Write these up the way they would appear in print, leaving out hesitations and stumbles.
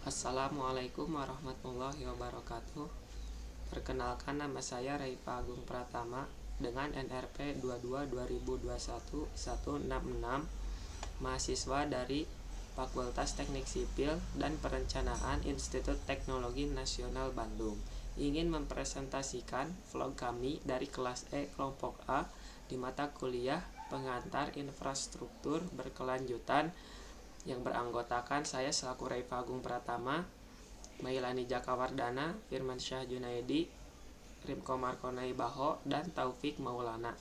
Assalamualaikum warahmatullahi wabarakatuh. Perkenalkan, nama saya Raifa Agung Pratama dengan NRP 22-2021-166, mahasiswa dari Fakultas Teknik Sipil dan Perencanaan Institut Teknologi Nasional Bandung. Ingin mempresentasikan vlog kami dari kelas E kelompok A di mata kuliah Pengantar Infrastruktur Berkelanjutan yang beranggotakan saya selaku Raifa Agung Pratama, Mailani Jakawardana, Firman Syah Junaidi, Rimko Markonai Baho, dan Taufik Maulana,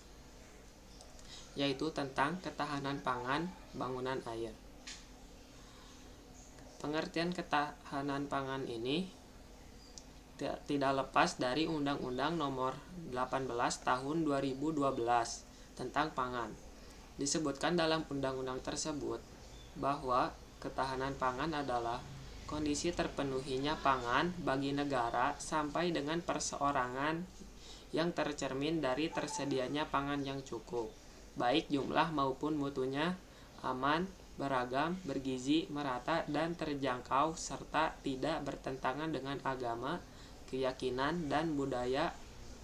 yaitu tentang ketahanan pangan, bangunan air. Pengertian ketahanan pangan ini tidak lepas dari Undang-Undang Nomor 18 Tahun 2012 tentang pangan. Disebutkan dalam undang-undang tersebut bahwa ketahanan pangan adalah kondisi terpenuhinya pangan bagi negara sampai dengan perseorangan yang tercermin dari tersedianya pangan yang cukup, baik jumlah maupun mutunya, aman, beragam, bergizi, merata, dan terjangkau, serta tidak bertentangan dengan agama, keyakinan, dan budaya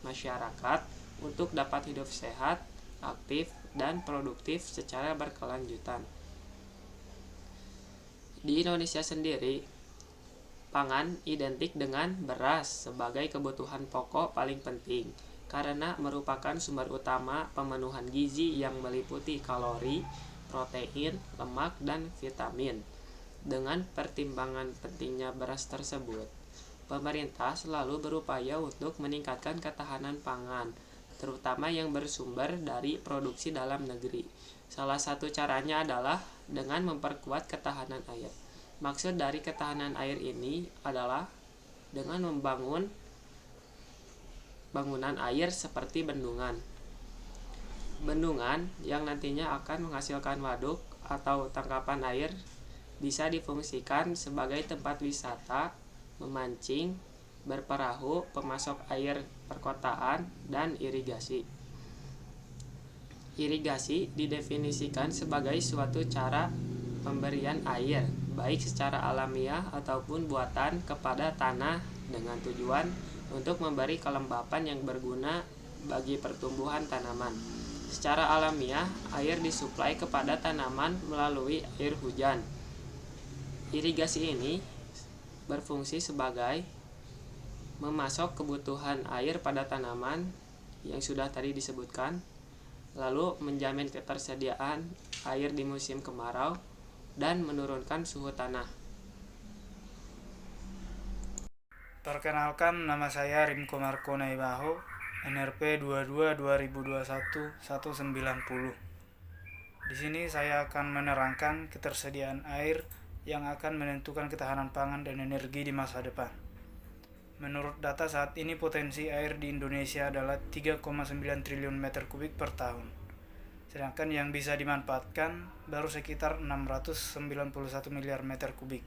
masyarakat untuk dapat hidup sehat, aktif, dan produktif secara berkelanjutan. Di Indonesia sendiri, pangan identik dengan beras sebagai kebutuhan pokok paling penting karena merupakan sumber utama pemenuhan gizi yang meliputi kalori, protein, lemak, dan vitamin. Dengan pertimbangan pentingnya beras tersebut, pemerintah selalu berupaya untuk meningkatkan ketahanan pangan, terutama yang bersumber dari produksi dalam negeri. Salah satu caranya adalah dengan memperkuat ketahanan air. Maksud dari ketahanan air ini adalah dengan membangun bangunan air seperti bendungan. Bendungan yang nantinya akan menghasilkan waduk atau tangkapan air bisa difungsikan sebagai tempat wisata, memancing, berperahu, pemasok air perkotaan, dan irigasi. Irigasi didefinisikan sebagai suatu cara pemberian air, baik secara alamiah ataupun buatan, kepada tanah dengan tujuan untuk memberi kelembapan yang berguna bagi pertumbuhan tanaman. Secara alamiah, air disuplai kepada tanaman melalui air hujan. Irigasi ini berfungsi sebagai memasok kebutuhan air pada tanaman yang sudah tadi disebutkan, lalu menjamin ketersediaan air di musim kemarau, dan menurunkan suhu tanah. Perkenalkan, nama saya Rimko Markonai Baho, NRP 22-2021-190. Di sini saya akan menerangkan ketersediaan air yang akan menentukan ketahanan pangan dan energi di masa depan. Menurut data saat ini, potensi air di Indonesia adalah 3,9 triliun meter kubik per tahun. Sedangkan yang bisa dimanfaatkan baru sekitar 691 miliar meter kubik.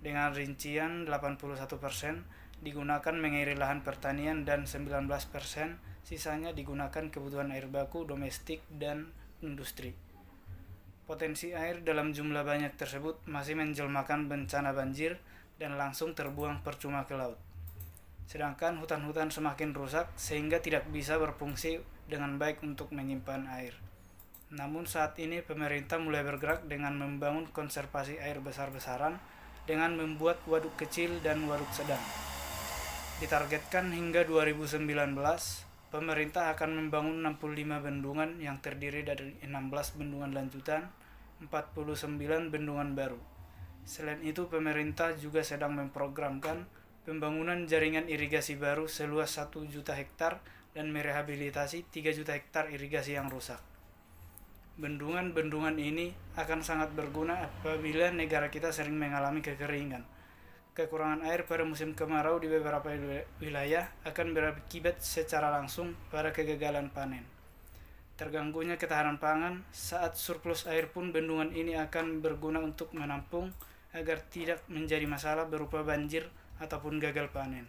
Dengan rincian 81% digunakan mengairi lahan pertanian dan 19% sisanya digunakan kebutuhan air baku domestik dan industri. Potensi air dalam jumlah banyak tersebut masih menjelmakan bencana banjir dan langsung terbuang percuma ke laut. Sedangkan hutan-hutan semakin rusak sehingga tidak bisa berfungsi dengan baik untuk menyimpan air. Namun saat ini pemerintah mulai bergerak dengan membangun konservasi air besar-besaran dengan membuat waduk kecil dan waduk sedang. Ditargetkan hingga 2019, pemerintah akan membangun 65 bendungan yang terdiri dari 16 bendungan lanjutan, 49 bendungan baru. Selain itu, pemerintah juga sedang memprogramkan pembangunan jaringan irigasi baru seluas 1 juta hektar dan merehabilitasi 3 juta hektar irigasi yang rusak. Bendungan-bendungan ini akan sangat berguna apabila negara kita sering mengalami kekeringan. Kekurangan air pada musim kemarau di beberapa wilayah akan berakibat secara langsung pada kegagalan panen. Terganggunya ketahanan pangan, saat surplus air pun bendungan ini akan berguna untuk menampung agar tidak menjadi masalah berupa banjir ataupun gagal panen.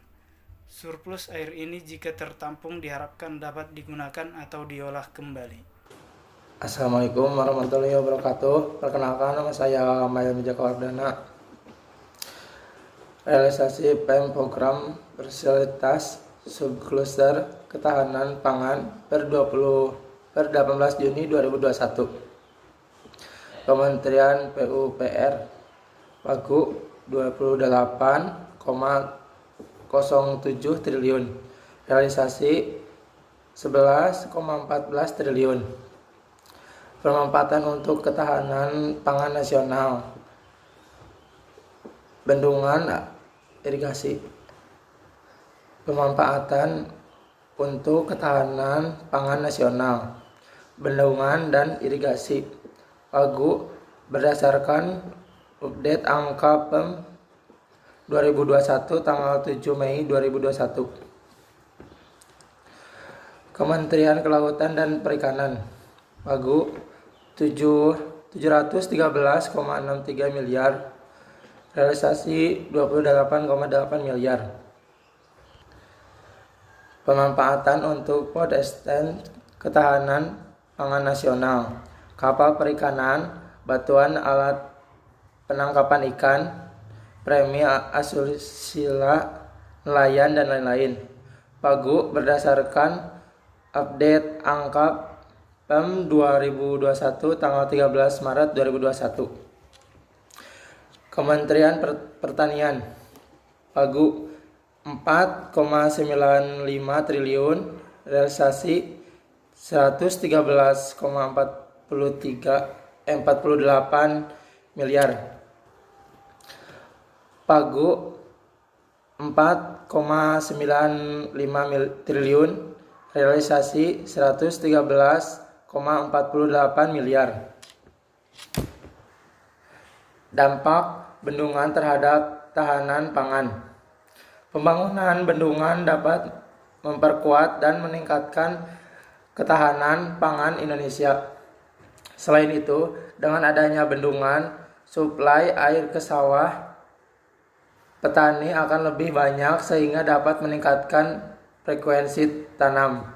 Surplus air ini jika tertampung diharapkan dapat digunakan atau diolah kembali. Assalamualaikum warahmatullahi wabarakatuh. Perkenalkan, nama saya Mailani Jakawardana. realisasi PEM program fasilitas subkluster ketahanan pangan per 18 Juni 2021. Kementerian PUPR Pagu 28,07 triliun, realisasi 11,14 triliun. Pemanfaatan untuk ketahanan pangan nasional, bendungan irigasi. Pemanfaatan untuk ketahanan pangan nasional, bendungan dan irigasi. Pagu berdasarkan update angka PEM 2021 tanggal 7 Mei 2021. Kementerian Kelautan dan Perikanan Pagu 713,63 miliar, realisasi 28,8 miliar. Pemanfaatan untuk Podestan ketahanan pangan nasional, kapal perikanan, bantuan alat penangkapan ikan, premi asusila nelayan dan lain-lain. Pagu berdasarkan update angka PEM 2021 tanggal 13 Maret 2021. Kementerian Pertanian Pagu 4,95 triliun, realisasi 113,48 miliar. Pagu 4,95 triliun, realisasi 113,48 miliar. Dampak bendungan terhadap tahanan pangan. Pembangunan bendungan dapat memperkuat dan meningkatkan ketahanan pangan Indonesia. Selain itu, dengan adanya bendungan, suplai air ke sawah petani akan lebih banyak sehingga dapat meningkatkan frekuensi tanam,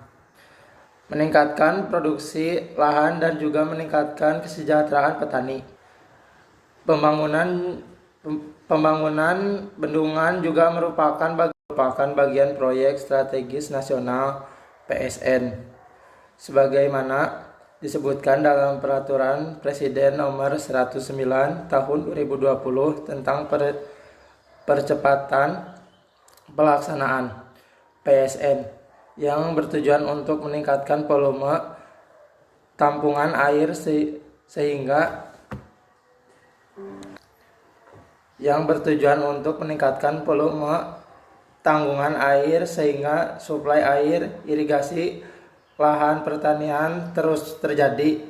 meningkatkan produksi lahan dan juga meningkatkan kesejahteraan petani. Pembangunan bendungan juga merupakan bagian proyek strategis nasional PSN, sebagaimana disebutkan dalam Peraturan Presiden Nomor 109 Tahun 2020 tentang percepatan pelaksanaan PSN yang bertujuan untuk meningkatkan volume tampungan air sehingga suplai air irigasi lahan pertanian terus terjadi,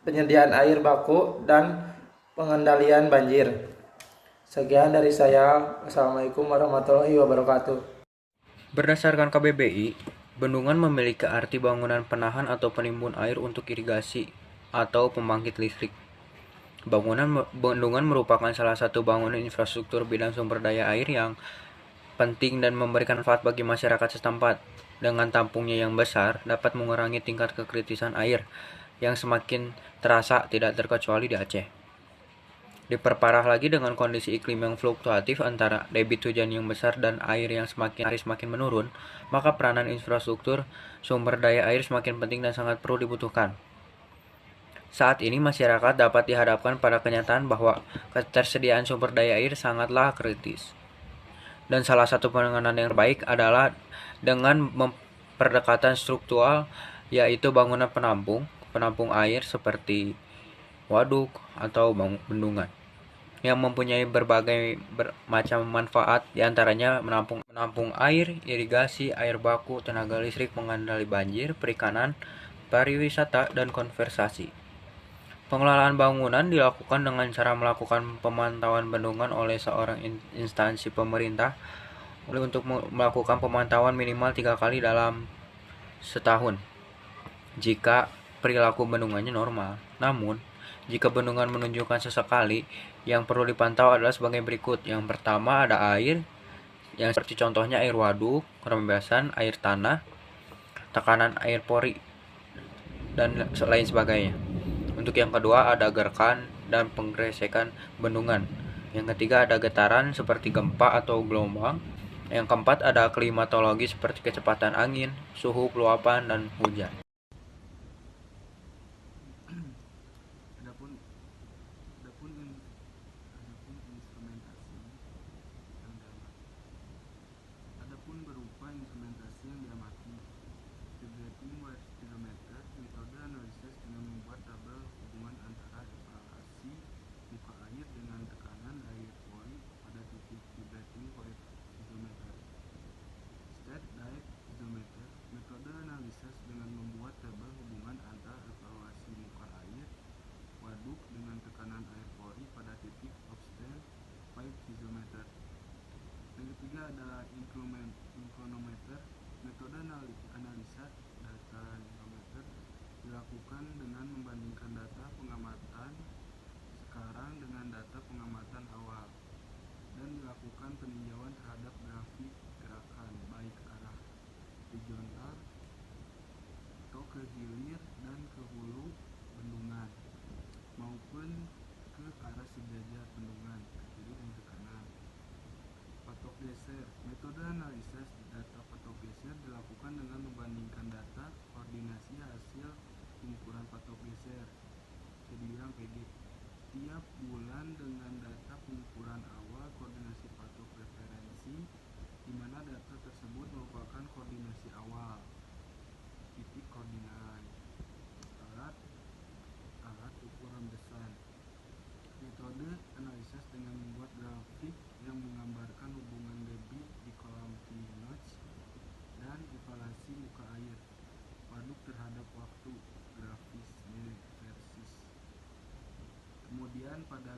penyediaan air baku dan pengendalian banjir. Sekian dari saya. Wassalamualaikum warahmatullahi wabarakatuh. Berdasarkan KBBI, bendungan memiliki arti bangunan penahan atau penimbun air untuk irigasi atau pembangkit listrik. Bendungan merupakan salah satu bangunan infrastruktur bidang sumber daya air yang penting dan memberikan manfaat bagi masyarakat setempat. Dengan tampungnya yang besar, dapat mengurangi tingkat kekritisan air yang semakin terasa tidak terkecuali di Aceh. Diperparah lagi dengan kondisi iklim yang fluktuatif antara debit hujan yang besar dan air yang semakin menurun, maka peranan infrastruktur sumber daya air semakin penting dan sangat perlu dibutuhkan. Saat ini masyarakat dapat dihadapkan pada kenyataan bahwa ketersediaan sumber daya air sangatlah kritis. Dan salah satu penanganan yang terbaik adalah dengan pendekatan struktural, yaitu bangunan penampung air seperti waduk atau bendungan yang mempunyai berbagai macam manfaat, diantaranya menampung air, irigasi, air baku, tenaga listrik, pengendali banjir, perikanan, pariwisata, dan konservasi. Pengelolaan bangunan dilakukan dengan cara melakukan pemantauan bendungan oleh seorang instansi pemerintah untuk melakukan pemantauan minimal 3 kali dalam setahun jika perilaku bendungannya normal. Namun, jika bendungan menunjukkan sesekali, yang perlu dipantau adalah sebagai berikut. Yang pertama ada air, yang seperti contohnya air waduk, rembesan, air tanah, tekanan air pori, dan lain sebagainya. Untuk yang kedua ada gerakan dan penggesekan bendungan. Yang ketiga ada getaran seperti gempa atau gelombang. Yang keempat ada klimatologi seperti kecepatan angin, suhu, luapan, dan hujan. Adapun instrumentasi yang diamati. Adapun berupa instrumentasi yang diamati, vibrating wave speedometer, metode analisis dengan membuat tabel hubungan antara evaluasi muka air dengan tekanan air pori pada titik vibrating wave speedometer. State dive isometer, metode analisis dengan membuat tabel hubungan antara evaluasi muka air waduk dengan tekanan air pori pada titik obstain pipe isometer. Yang ketiga ada inclinometer, metode analisa data inclinometer dilakukan dengan membandingkan data pengamatan sekarang dengan data pengamatan awal dan dilakukan peninjauan terhadap grafik gerakan baik arah horizontal atau ke hilir dan ke hulu bendungan maupun ke arah sejajar bendungan ke kiri dan ke kanan. Patok geser, metode analisis data patok geser dilakukan dengan membandingkan data koordinasi hasil pengukuran patok geser, bisa dibilang PG, tiap bulan dengan data pengukuran awal koordinasi patok referensi, di mana data tersebut merupakan koordinasi awal titik koordinat. Alat ukur rembesan, metode analisis dengan membuat grafik yang menggambarkan hubungan debit di kolam P-notch dan evaluasi muka air waduk terhadap waktu grafisnya versus. Kemudian pada